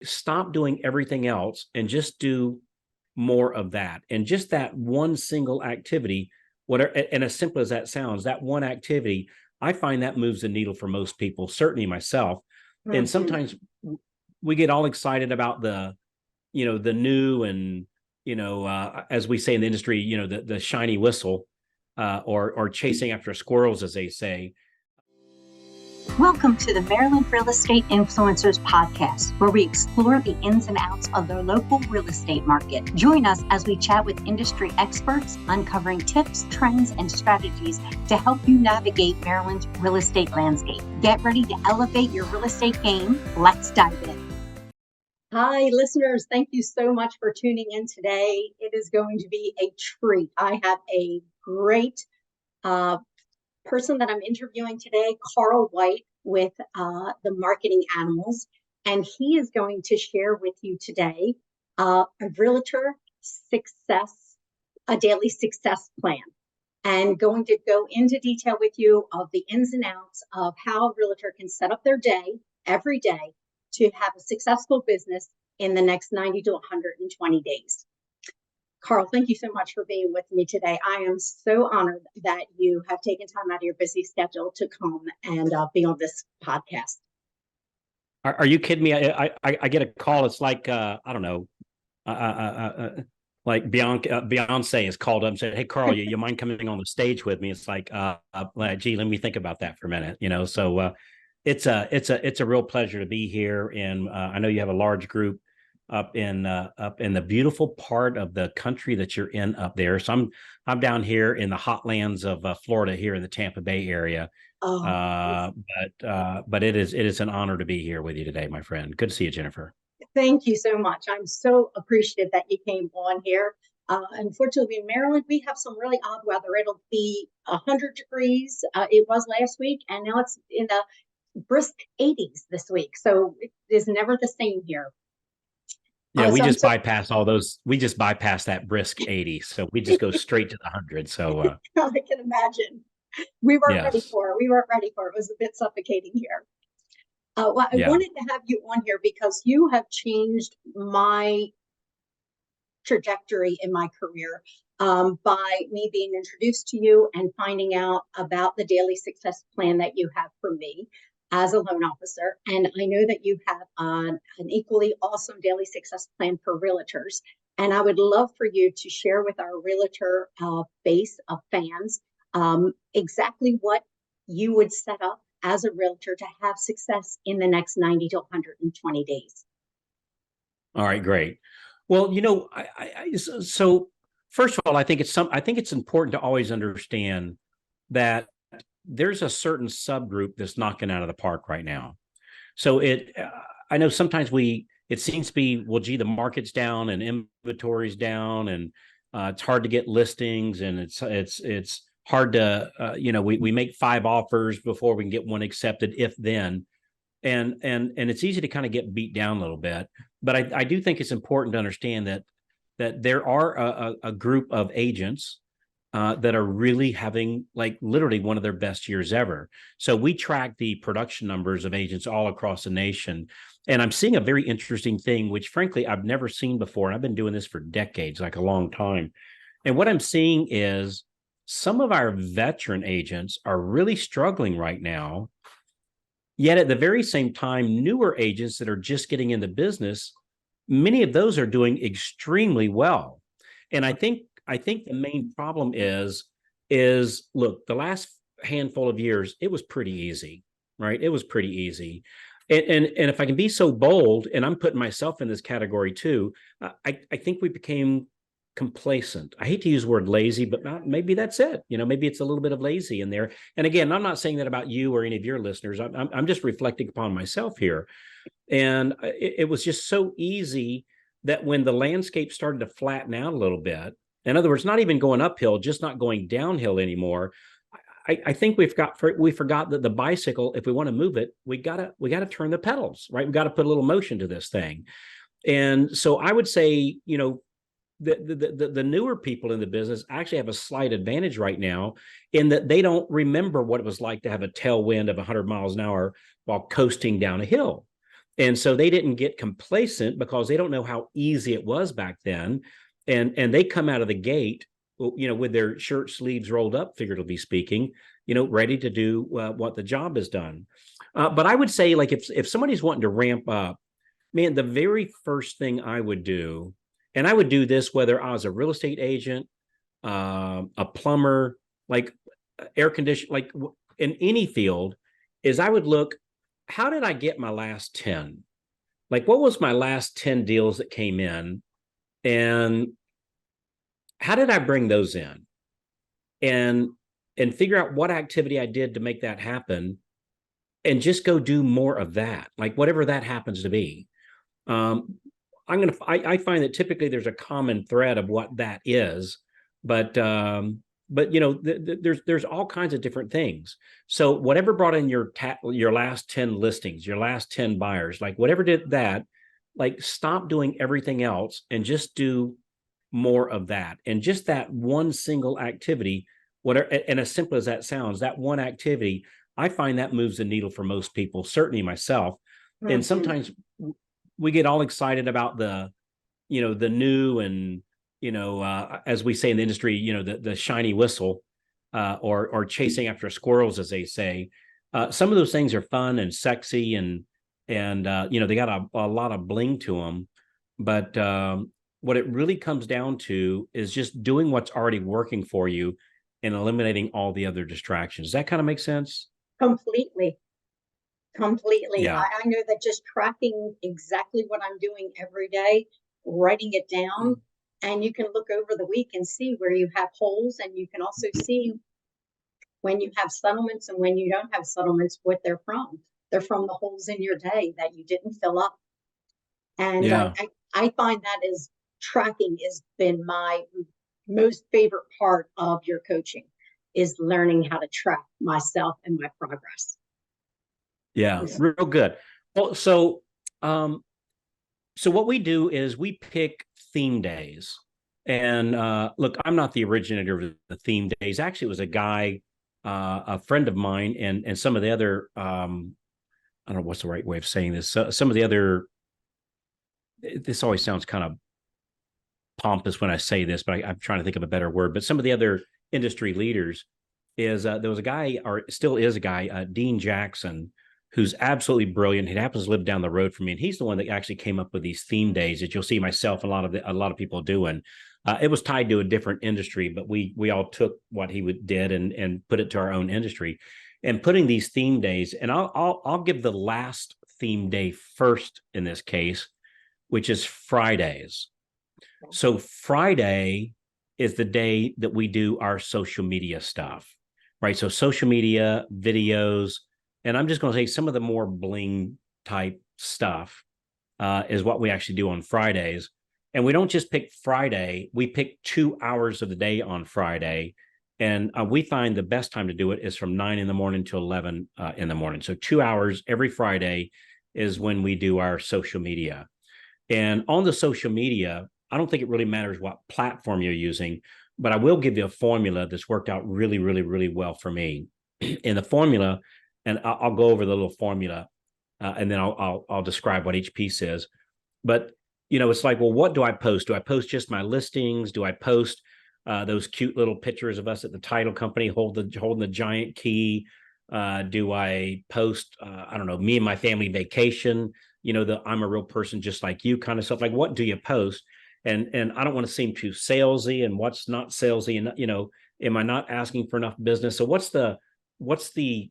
stop doing everything else and just do more of that. And just that one single activity, whatever, and as simple as that sounds, that one activity, I find that moves the needle for most people, certainly myself. And Mhm. sometimes we get all excited about the new and, as we say in the industry, the shiny whistle, or chasing after squirrels, as they say. Welcome to the Maryland Real Estate Influencers Podcast, where we explore the ins and outs of the local real estate market. Join us as we chat with industry experts, uncovering tips, trends, and strategies to help you navigate Maryland's real estate landscape. Get ready to elevate your real estate game. Let's dive in. Hi, listeners. Thank you so much for tuning in today. It is going to be a treat. I have a great person that I'm interviewing today, Carl White with the Marketing Animals, and he is going to share with you today a realtor success, a daily success plan, and going to go into detail with you of the ins and outs of how a realtor can set up their day every day to have a successful business in the next 90 to 120 days. Carl, thank you so much for being with me today. I am so honored that you have taken time out of your busy schedule to come and be on this podcast. Are you kidding me? I get a call. It's like, I don't know, like Beyonce is called up and said, "Hey, Carl, you mind coming on the stage with me?" It's like, gee, let me think about that for a minute. So it's a real pleasure to be here, and I know you have a large group up in the beautiful part of the country that you're in up there. So I'm down here in the hotlands of Florida, here in the Tampa Bay area. Oh, But it is an honor to be here with you today, my friend. Good to see you, Jennifer. thank you so much. I'm so appreciative that you came on here. Unfortunately, in Maryland, we have some really odd weather. It'll be 100 degrees. It was last week, and now it's in the brisk 80s this week. So it is never the same here. Yeah, we So I'm just so bypass all those. We just bypass that brisk 80. So we just go straight to the 100. So I can imagine. We weren't ready yes. for it. We weren't ready for it. It was a bit suffocating here. Well, I Yeah. wanted to have you on here because you have changed my trajectory in my career by me being introduced to you and finding out about the daily success plan that you have for me as a loan officer. And I know that you have an equally awesome daily success plan for realtors. And I would love for you to share with our realtor base of fans exactly what you would set up as a realtor to have success in the next 90 to 120 days. All right, great. Well, so first of all, I think it's important to always understand that there's a certain subgroup that's knocking out of the park right now. So I know sometimes it seems to be, well, gee, the market's down and inventory's down, and it's hard to get listings, and it's hard to, we make 5 offers before we can get one accepted, if then. And it's easy to kind of get beat down a little bit. But I do think it's important to understand that there are a group of agents that are really having, like, literally one of their best years ever. So we track the production numbers of agents all across the nation. And I'm seeing a very interesting thing, which frankly, I've never seen before. And I've been doing this for decades, like a long time. And what I'm seeing is some of our veteran agents are really struggling right now. Yet at the very same time, newer agents that are just getting in the business, many of those are doing extremely well. And I think the main problem is look, the last handful of years, it was pretty easy, right? It was pretty easy. And if I can be so bold, and I'm putting myself in this category too, I think we became complacent. I hate to use the word lazy, but maybe that's it. Maybe it's a little bit of lazy in there. And again, I'm not saying that about you or any of your listeners. I'm just reflecting upon myself here. And it was just so easy that when the landscape started to flatten out a little bit, in other words, not even going uphill, just not going downhill anymore. I think we forgot that the bicycle, if we want to move it, we gotta turn the pedals, right? We got to put a little motion to this thing. And so I would say, the newer people in the business actually have a slight advantage right now, in that they don't remember what it was like to have a tailwind of 100 miles an hour while coasting down a hill. And so they didn't get complacent because they don't know how easy it was back then. And they come out of the gate, with their shirt sleeves rolled up, figuratively speaking, ready to do what the job is done. But I would say, like, if somebody's wanting to ramp up, man, the very first thing I would do, and I would do this whether I was a real estate agent, a plumber, like air condition, like in any field, is I would look, how did I get my last 10? Like, what was my last 10 deals that came in? And how did I bring those in? And figure out what activity I did to make that happen, and just go do more of that, like whatever that happens to be. I find that typically there's a common thread of what that is, but there's all kinds of different things. So whatever brought in your last 10 listings, your last 10 buyers, like whatever did that, like stop doing everything else and just do more of that. And just that one single activity, whatever, and as simple as that sounds, that one activity, I find that moves the needle for most people, certainly myself. Mm-hmm. And sometimes we get all excited about the new and, as we say in the industry, the shiny whistle, or chasing after squirrels, as they say. Some of those things are fun and sexy, and they got a lot of bling to them. But what it really comes down to is just doing what's already working for you and eliminating all the other distractions. Does that kind of make sense? Completely. Yeah. I know that just tracking exactly what I'm doing every day, writing it down, and you can look over the week and see where you have holes, and you can also see when you have settlements and when you don't have settlements, what they're from. They're from the holes in your day that you didn't fill up. And yeah. I find that is tracking has been my most favorite part of your coaching, is learning how to track myself and my progress. Yeah, real good. Well, so what we do is we pick theme days. And look, I'm not the originator of the theme days. Actually, it was a guy, a friend of mine, and some of the other, I don't know what's the right way of saying this. Some of the other, this always sounds kind of pompous when I say this, but I'm trying to think of a better word. But some of the other industry leaders is there was a guy, or still is a guy, Dean Jackson, who's absolutely brilliant. He happens to live down the road from me, and he's the one that actually came up with these theme days that you'll see myself and a lot of people doing. It was tied to a different industry, but we all took what he did and put it to our own industry, and putting these theme days. And I'll give the last theme day first in this case, which is Fridays. So Friday is the day that we do our social media stuff, right? So social media, videos, and I'm just going to say some of the more bling type stuff is what we actually do on Fridays. And we don't just pick Friday, we pick 2 hours of the day on Friday. And we find the best time to do it is from 9 in the morning to 11 in the morning. So 2 hours every Friday is when we do our social media. And on the social media, I don't think it really matters what platform you're using, but I will give you a formula that's worked out really, really, really well for me. In the formula, and I'll go over the little formula, and then I'll describe what each piece is. But it's like, well, what do I post? Do I post just my listings? Do I post those cute little pictures of us at the title company holding the giant key? Do I post I don't know, me and my family vacation? The I'm a real person just like you kind of stuff. Like, what do you post? And I don't want to seem too salesy, and what's not salesy, and am I not asking for enough business? So what's the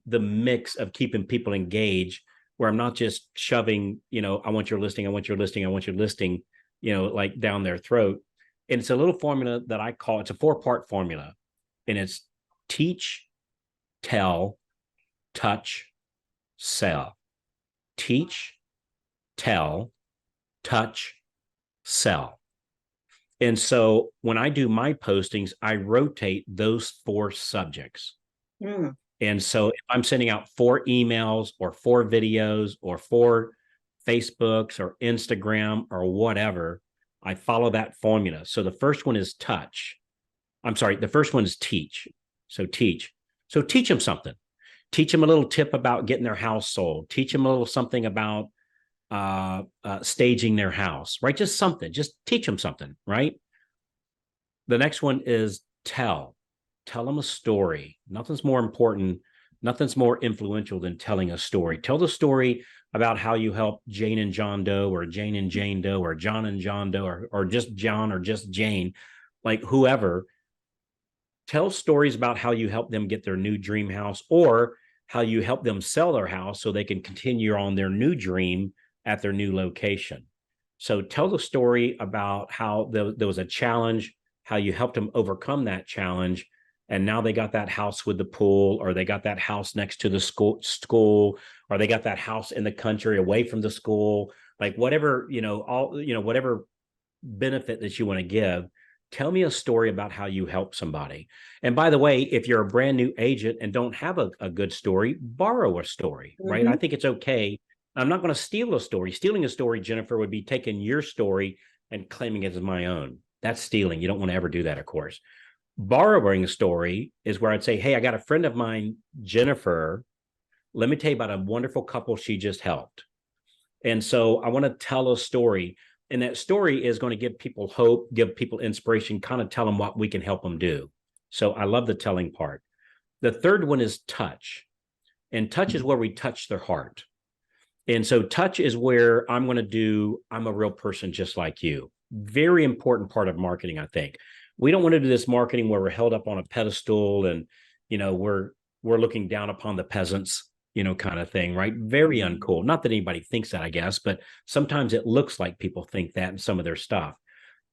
mix of keeping people engaged, where I'm not just shoving, I want your listing, I want your listing, I want your listing, like down their throat. And it's a little formula that I call, it's a 4-part formula, and it's teach, tell, touch, sell. Teach, tell, touch, sell. And so when I do my postings, I rotate those 4 subjects. Mm. And so if I'm sending out 4 emails or 4 videos or 4 Facebooks or Instagram or whatever, I follow that formula. So the first one is touch. I'm sorry, the first one is teach. So teach. So teach them something. Teach them a little tip about getting their house sold. Teach them a little something about staging their house, right? Just something, just teach them something, right? The next one is tell them a story. Nothing's more important, nothing's more influential than telling a story. Tell the story about how you help Jane and John Doe, or Jane and Jane Doe, or John and John Doe, or just John, or just Jane, like whoever. Tell stories about how you help them get their new dream house, or how you help them sell their house so they can continue on their new dream at their new location. So tell the story about how there was a challenge, how you helped them overcome that challenge, and now they got that house with the pool, or they got that house next to the school, or they got that house in the country away from the school, like whatever, whatever benefit that you want to give. Tell me a story about how you help somebody. And by the way, if you're a brand new agent and don't have a good story, borrow a story, right? I think it's okay. I'm not going to steal a story. Stealing a story, Jennifer, would be taking your story and claiming it as my own. That's stealing. You don't want to ever do that, of course. Borrowing a story is where I'd say, hey, I got a friend of mine, Jennifer. Let me tell you about a wonderful couple she just helped. And so I want to tell a story. And that story is going to give people hope, give people inspiration, kind of tell them what we can help them do. So I love the telling part. The third one is touch. And touch is where we touch their heart. And so touch is where I'm a real person just like you. Very important part of marketing, I think. We don't want to do this marketing where we're held up on a pedestal and, we're looking down upon the peasants, kind of thing, right? Very uncool. Not that anybody thinks that, I guess, but sometimes it looks like people think that in some of their stuff.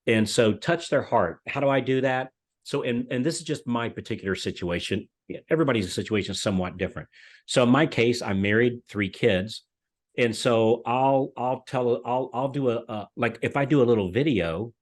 And so touch their heart. How do I do that? So, and this is just my particular situation. Everybody's situation is somewhat different. So in my case, I'm married, 3 kids. And so I'll do like if I do a little video,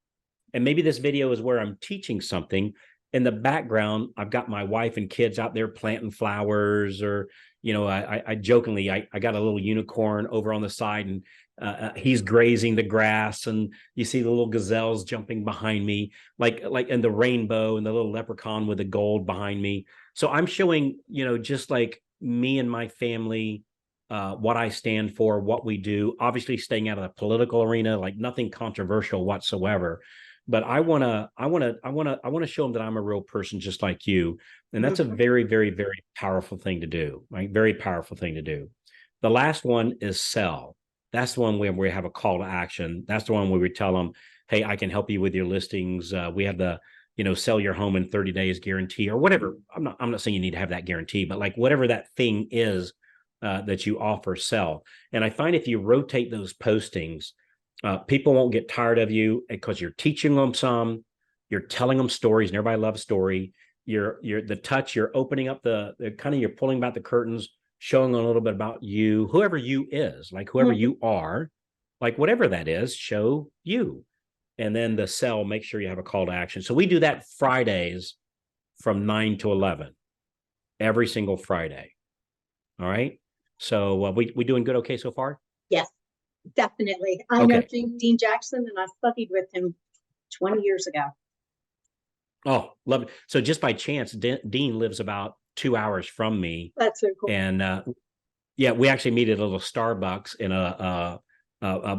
and maybe this video is where I'm teaching something. In the background, I've got my wife and kids out there planting flowers, or, I jokingly, I got a little unicorn over on the side, and he's grazing the grass, and you see the little gazelles jumping behind me, like, and the rainbow and the little leprechaun with the gold behind me. So I'm showing, just like me and my family, what I stand for, what we do, obviously staying out of the political arena, like nothing controversial whatsoever. But I want to show them that I'm a real person just like you. And that's a very, very, very powerful thing to do, right? Very powerful thing to do. The last one is sell. That's the one where we have a call to action. That's the one where we tell them, hey, I can help you with your listings. We have the, sell your home in 30 days guarantee, or whatever. I'm not saying you need to have that guarantee, but like whatever that thing is that you offer, sell. And I find if you rotate those postings, people won't get tired of you because you're teaching them some, you're telling them stories, and everybody loves story. You're the touch, you're opening up the kind of, you're pulling back the curtains, showing them a little bit about you, whoever you is, like whoever you are, like whatever that is, show you. And then the sell, make sure you have a call to action. So we do that Fridays from 9 to 11, every single Friday. All right. So we doing good okay so far? Yes. Definitely. I know Dean Jackson, and I studied with him 20 years ago. Oh, love it. So just by chance, Dean lives about 2 hours from me. That's so cool. And we actually meet at a little Starbucks in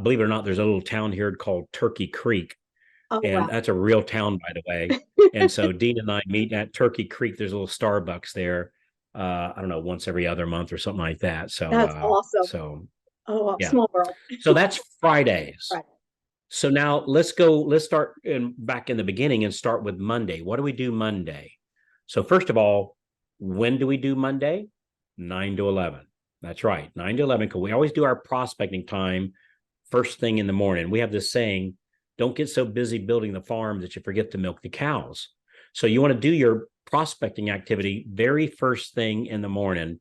believe it or not, there's a little town here called Turkey Creek. Oh, and wow. That's a real town, by the way. And so Dean and I meet at Turkey Creek. There's a little Starbucks there. I don't know, once every other month or something like that. So that's awesome. So yeah. Small world. So that's Fridays. Right. So now let's start back in the beginning and start with Monday. What do we do Monday? So first of all, when do we do Monday? 9 to 11. That's right. 9 to 11. Because we always do our prospecting time first thing in the morning. We have this saying, don't get so busy building the farm that you forget to milk the cows. So you want to do your prospecting activity very first thing in the morning,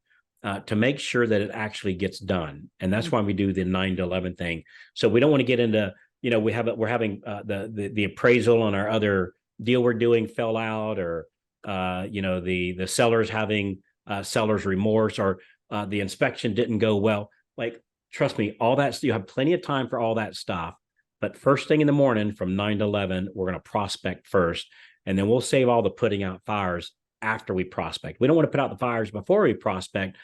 to make sure that it actually gets done. And that's why we do the 9 to 11 thing. So we don't want to get into, we're having the appraisal on our other deal we're doing fell out, or, the seller's having seller's remorse, or the inspection didn't go well. Like, trust me, all that, you have plenty of time for all that stuff. But first thing in the morning from 9 to 11, we're going to prospect first. And then we'll save all the putting out fires after we prospect. We don't want to put out the fires before we prospect.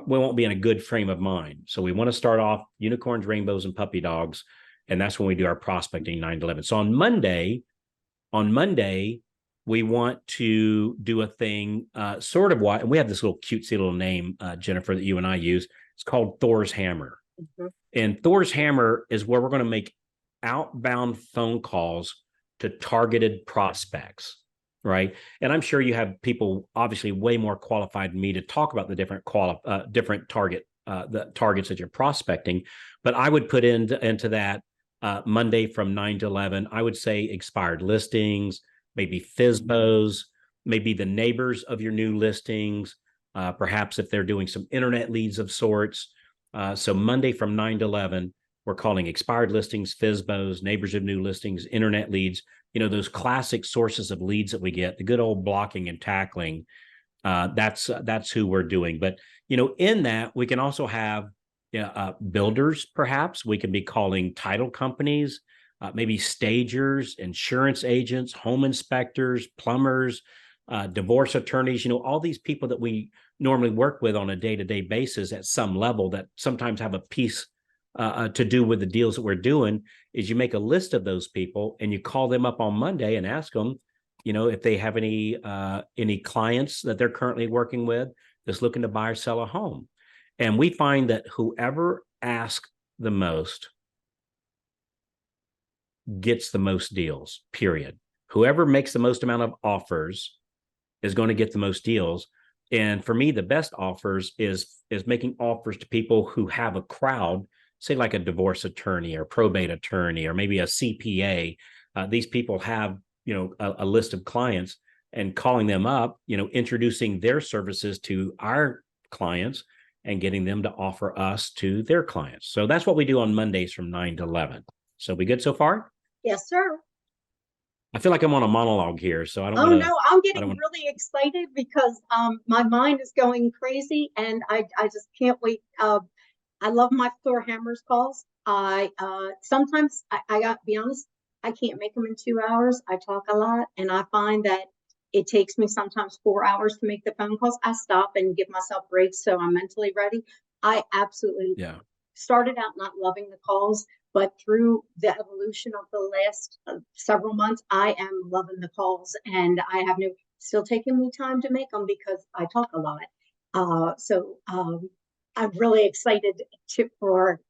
we won't be in a good frame of mind. So we want to start off unicorns, rainbows, and puppy dogs, and that's when we do our prospecting 9 to 11. So on Monday, we want to do a thing sort of what, and we have this little cutesy little name, Jennifer, that you and I use. It's called Thor's Hammer. Mm-hmm. And Thor's Hammer is where we're going to make outbound phone calls to targeted prospects, right? And I'm sure you have people obviously way more qualified than me to talk about the different the targets that you're prospecting. But I would put into that Monday from 9 to 11, I would say expired listings, maybe FSBOs, maybe the neighbors of your new listings, perhaps if they're doing some internet leads of sorts. So Monday from 9 to 11, we're calling expired listings, FSBOs, neighbors of new listings, internet leads, those classic sources of leads that we get, the good old blocking and tackling. That's who we're doing. But, in that, we can also have builders, perhaps. We can be calling title companies, maybe stagers, insurance agents, home inspectors, plumbers, divorce attorneys, all these people that we normally work with on a day-to-day basis at some level that sometimes have a piece to do with the deals that we're doing. Is you make a list of those people and you call them up on Monday and ask them, if they have any clients that they're currently working with that's looking to buy or sell a home. And we find that whoever asks the most gets the most deals, period. Whoever makes the most amount of offers is going to get the most deals. And for me, the best offers is making offers to people who have a crowd, say like a divorce attorney or probate attorney, or maybe a CPA. These people have, a list of clients, and calling them up, introducing their services to our clients and getting them to offer us to their clients. So that's what we do on Mondays from 9 to 11. So we good so far? Yes, sir. I feel like I'm on a monologue here, so I don't. No, I'm getting really excited because my mind is going crazy, and I just can't wait. I love my Thor Hammers calls. I sometimes I got to be honest, I can't make them in 2 hours. I talk a lot, and I find that it takes me sometimes 4 hours to make the phone calls. I stop and give myself breaks so I'm mentally ready. I absolutely started out not loving the calls, but through the evolution of the last several months, I am loving the calls, and I have still taking me time to make them because I talk a lot. I'm really excited for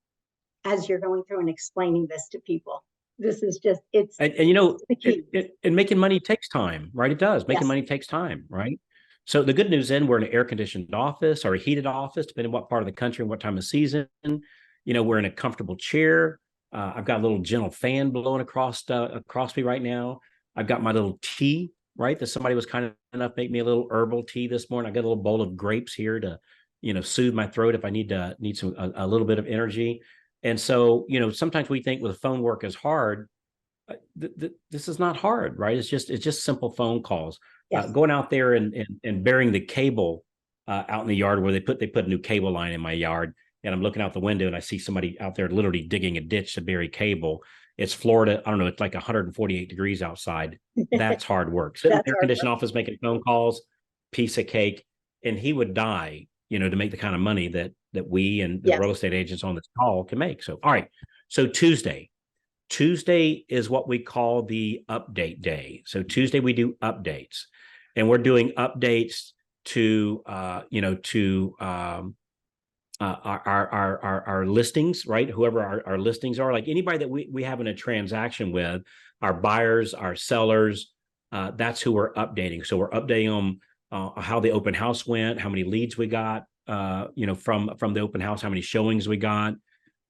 as you're going through and explaining this to people. This is just, it's and making money takes time, right? It does. Making money takes time, right? So the good news then, we're in an air conditioned office or a heated office, depending on what part of the country and what time of season. We're in a comfortable chair. I've got a little gentle fan blowing across me right now. I've got my little tea, right? That somebody was kind enough to make me a little herbal tea this morning. I got a little bowl of grapes here to, soothe my throat if I need some a little bit of energy. And so, sometimes we think with phone work is hard. This is not hard, right? It's just simple phone calls. Yes. Going out there and burying the cable out in the yard where they put a new cable line in my yard, and I'm looking out the window and I see somebody out there literally digging a ditch to bury cable. It's Florida. I don't know. It's like 148 degrees outside. That's hard work. Sitting in the air conditioned office making phone calls, piece of cake, and he would die, to make the kind of money that we and the real estate agents on this call can make. So, all right. So Tuesday is what we call the update day. So Tuesday we do updates, and we're doing updates to our listings, right? Whoever our listings are, like anybody that we have in a transaction with, our buyers, our sellers, that's who we're updating. So we're updating them how the open house went, how many leads we got, from the open house, how many showings we got,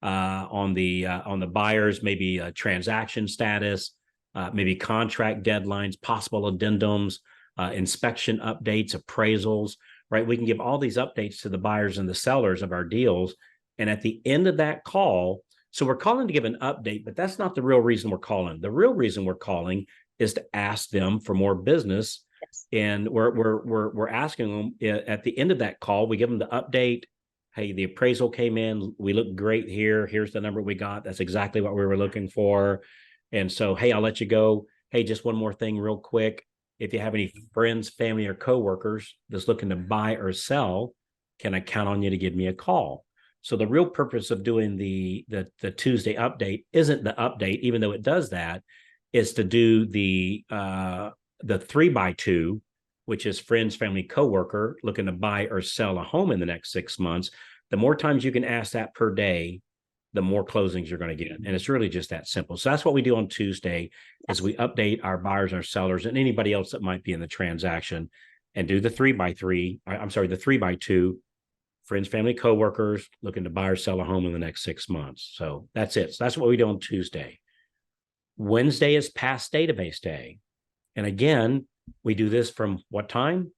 on the buyers, maybe a transaction status, maybe contract deadlines, possible addendums, inspection updates, appraisals, right? We can give all these updates to the buyers and the sellers of our deals. And at the end of that call, so we're calling to give an update, but that's not the real reason we're calling. The real reason we're calling is to ask them for more business. Yes. And we're asking them at the end of that call, we give them the update. Hey, the appraisal came in. We look great here. Here's the number we got. That's exactly what we were looking for. And so, hey, I'll let you go. Hey, just one more thing real quick. If you have any friends, family, or coworkers that's looking to buy or sell, can I count on you to give me a call? So the real purpose of doing the Tuesday update isn't the update, even though it does that, is to do the 3x2, which is friends, family, coworker looking to buy or sell a home in the next 6 months. The more times you can ask that per day, the more closings you're going to get. And it's really just that simple. So that's what we do on Tuesday is we update our buyers, our sellers, and anybody else that might be in the transaction and do the 3x2, friends, family, coworkers looking to buy or sell a home in the next 6 months. So that's it. So that's what we do on Tuesday. Wednesday is past database day. And again, we do this from what time?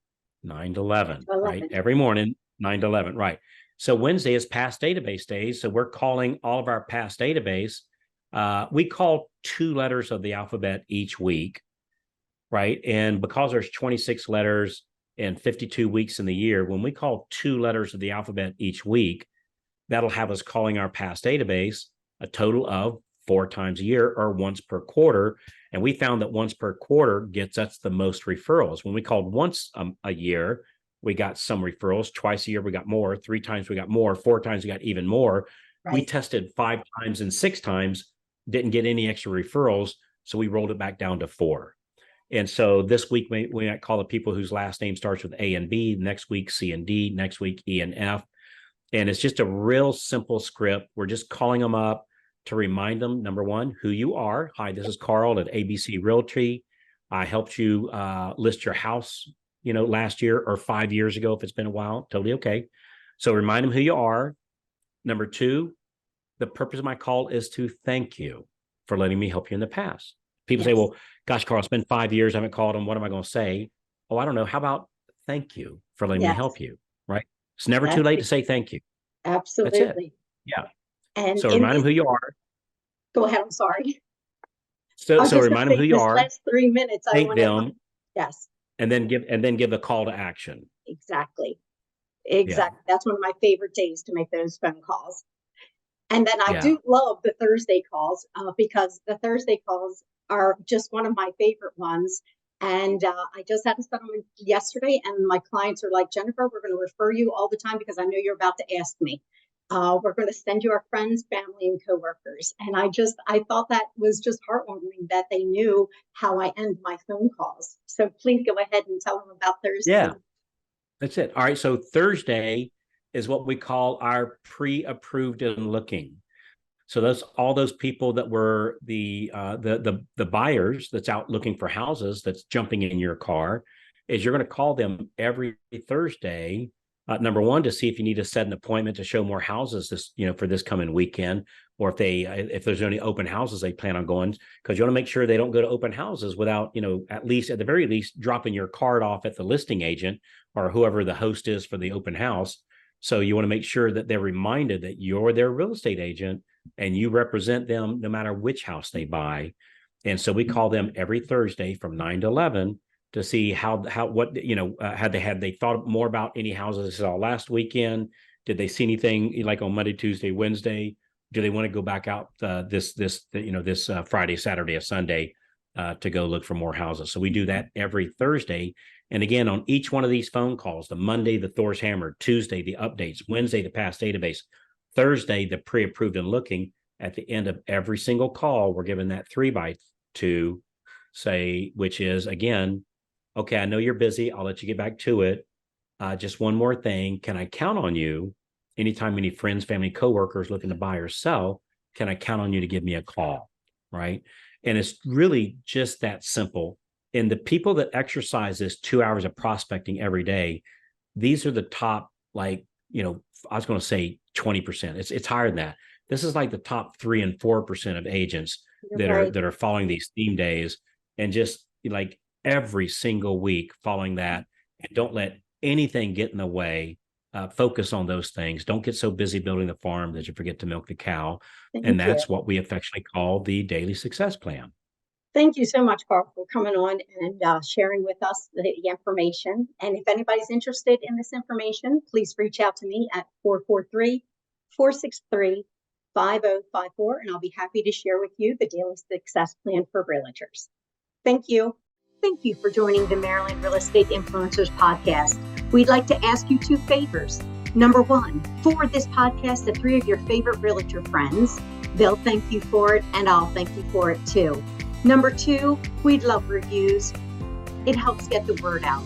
9 to 11, right? Every morning, 9 to 11, right? So Wednesday is past database day. So we're calling all of our past database. We call 2 letters of the alphabet each week, right? And because there's 26 letters and 52 weeks in the year, when we call 2 letters of the alphabet each week, that'll have us calling our past database a total of 4 times a year or once per quarter. And we found that once per quarter gets us the most referrals. When we called once a year, we got some referrals. Twice a year, we got more. 3 times, we got more. 4 times, we got even more. Right. We tested 5 times and 6 times, didn't get any extra referrals. So we rolled it back down to 4. And so this week, we might call the people whose last name starts with A and B. Next week, C and D. Next week, E and F. And it's just a real simple script. We're just calling them up to remind them, number one, who you are. Hi, this is Carl at ABC Realty. I helped you list your house, last year or 5 years ago, if it's been a while. Totally okay. So remind them who you are. Number 2, the purpose of my call is to thank you for letting me help you in the past. People say, well, gosh, Carl, it's been 5 years. I haven't called them. What am I going to say? Oh, I don't know. How about thank you for letting me help you, right? It's never too late to say thank you. Absolutely. That's it. Yeah. And so remind them who you are. Go ahead. I'm sorry. So remind them who you are. Last 3 minutes. Thank them. Yes. And then give the call to action. Exactly. Yeah. That's one of my favorite days to make those phone calls. And then I do love the Thursday calls because the Thursday calls are just one of my favorite ones. And I just had a settlement yesterday, and my clients are like, Jennifer, we're going to refer you all the time because I know you're about to ask me. We're going to send you our friends, family, and coworkers. And I thought that was just heartwarming that they knew how I end my phone calls. So please go ahead and tell them about Thursday. Yeah, that's it. All right. So Thursday is what we call our pre-approved and looking. So all those people that were the buyers that's out looking for houses, that's jumping in your car, is you're going to call them every Thursday. Number one, to see if you need to set an appointment to show more houses for this coming weekend, or if there's any open houses they plan on going, because you want to make sure they don't go to open houses without, at the very least, dropping your card off at the listing agent or whoever the host is for the open house. So you want to make sure that they're reminded that you're their real estate agent and you represent them no matter which house they buy. And so we call them every Thursday from 9 to 11 to see had they thought more about any houses they saw last weekend? Did they see anything like on Monday, Tuesday, Wednesday? Do they want to go back out this Friday, Saturday, or Sunday to go look for more houses? So we do that every Thursday. And again, on each one of these phone calls, the Monday, the Thor's Hammer, Tuesday, the updates, Wednesday, the past database, Thursday, the pre-approved and looking. At the end of every single call, we're given that 3x2 which is, again, okay, I know you're busy. I'll let you get back to it. Just one more thing. Can I count on you anytime any friends, family, coworkers looking to buy or sell? Can I count on you to give me a call? Right. And it's really just that simple. And the people that exercise this 2 hours of prospecting every day, these are the top, I was going to say 20%. It's higher than that. This is like the top 3 and 4% of agents that are following these theme days, and just like every single week following that. And don't let anything get in the way. Focus on those things. Don't get so busy building the farm that you forget to milk the cow. That's what we affectionately call the daily success plan. Thank you so much, Carl, for coming on and sharing with us the information. And if anybody's interested in this information, please reach out to me at 443-463-5054, and I'll be happy to share with you the daily success plan for realtors. Thank you. Thank you for joining the Maryland Real Estate Influencers podcast. We'd like to ask you 2 favors. Number one, forward this podcast to 3 of your favorite realtor friends. They'll thank you for it, and I'll thank you for it too. Number two, we'd love reviews. It helps get the word out.